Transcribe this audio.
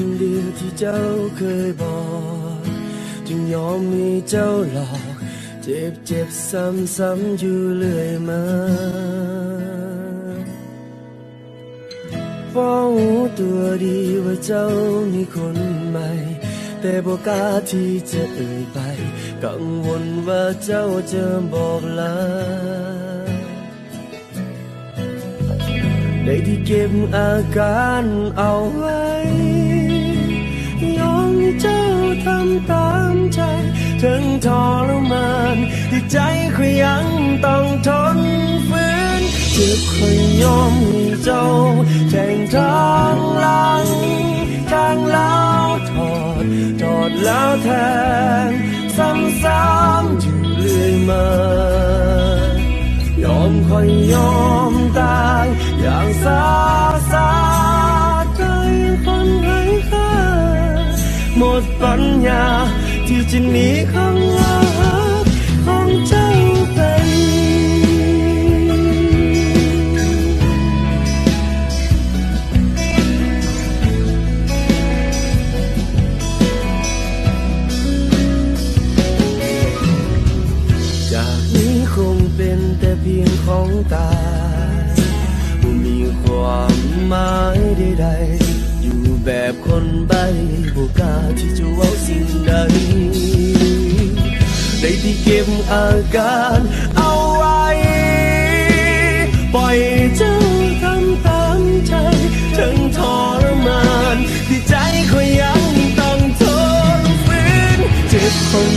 ำเดียวที่เจ้าเคยบอกจึงยอมมีเจ้าหลอกเจ็บซ้ำๆอยู่เรื่อยมาฟ้องตัวดีว่าเจ้ามีคนใหม่แต่บอกกล้าที่จะเอ่ยไปกังวลว่าเจ้าจะบอกลาได้ที่เก็บอาการเอาไว้ยอมให้เจ้าทำตามใจถึงทรมานที่ใจก็ยังต้องทนฝืนเจ็บค่อยยอมให้เจ้าแทงทางหลังทางแล้วถอดแล้วแทงซ้ำๆอยู่เรื่อยมายอมค่อยยอมตายอย่างซาใจคนให้ค่าหมดปัญญาที่จะหนีข้างรักของเจ้าไปจากนี้คงเป็นแต่เพียงของตาไม่มีความหมายใดๆอยู่แบบคนใบ้บ่กล้าที่จะเว้าสิ่งใดได้ที่เก็บอาการเอาไว้ปล่อยเจ้าทำตามใจถึงทรมานที่ใจก็ยังต้องทนฝืนเจ็บคง